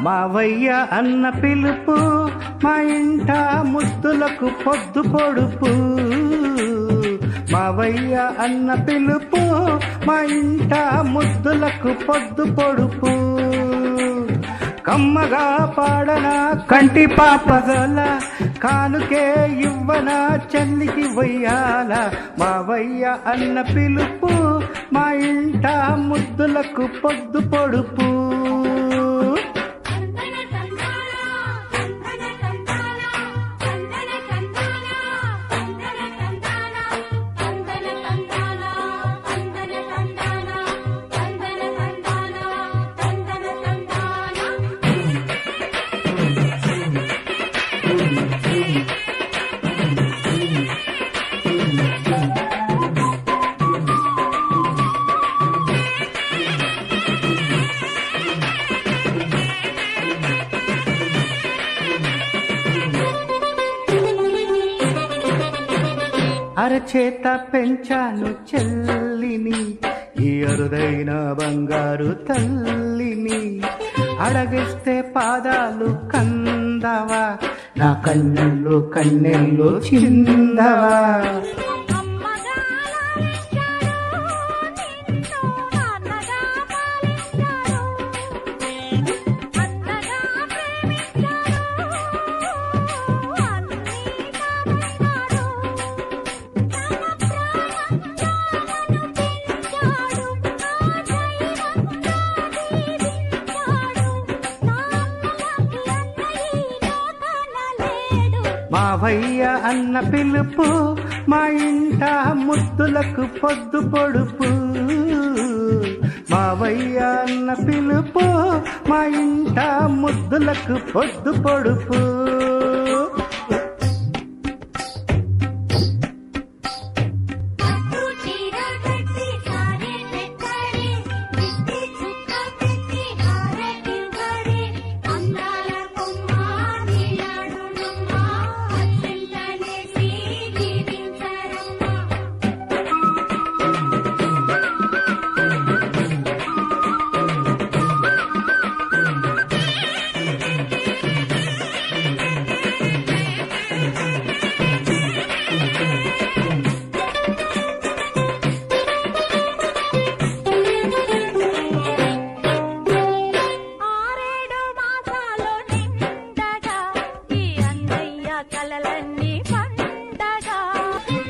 మావయ్య అన్న పిలుపు మా ఇంట ముద్దులకు పొద్దు పొడుపు. మావయ్య అన్న పిలుపు మా ఇంట ముద్దులకు పొద్దు పొడుపు. కమ్మగా పాడన కంటి పాపగల కానుకే ఇవ్వన చెల్లికి వయ్యాల. మావయ్య అన్న పిలుపు మా ఇంట ముద్దులకు పొద్దు పొడుపు. అరచేత పెంచాను చెల్లిని, ఈ అరుదైన బంగారు తల్లిని. అడగిస్తే పాదాలు కందవా, నా కన్నులు కన్నెళ్ళు చిందవా. మావయ్య అన్న పిలుపు మా ఇంట ముద్దులకు పొద్దు పొడుపు. మావయ్య అన్న పిలుపు మా ఇంట ముద్దులకు పొద్దు పొడుపు.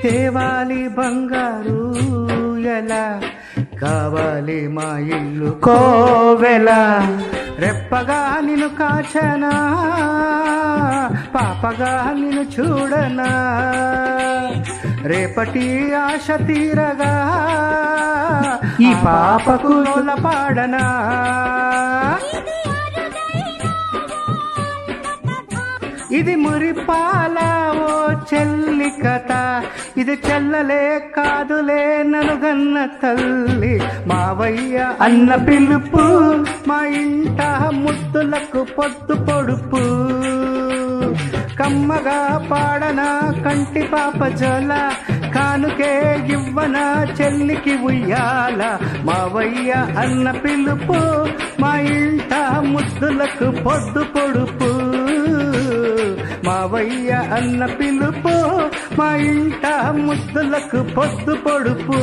తేవాలి బంగారు ఎలా, కావాలి మా ఇల్లు కోవెల. రెప్పగా నిన్ను కాచనా, పాపగా నిన్ను చూడనా. రేపటి ఆశ తీరగా ఈ పాపకు పాడనా. ఇది మురిపాల ఓ చెల్లి కథ, ఇది చెల్లలే కాదులే ననుగన్న తల్లి. మావయ్య అన్న పిలుపు మా ఇంట ముద్దులకు పొద్దు పొడుపు. కమ్మగా పాడన కంటి పాప జల కానుకే ఇవ్వన చెల్లికి ఉయ్యాల. మావయ్య అన్న పిలుపు మా ఇంట ముద్దులకు పొద్దు పొడుపు. మావయ్య అన్న పిలుపు మా ఇంట ముద్దులకు పొద్దు పొడుపు.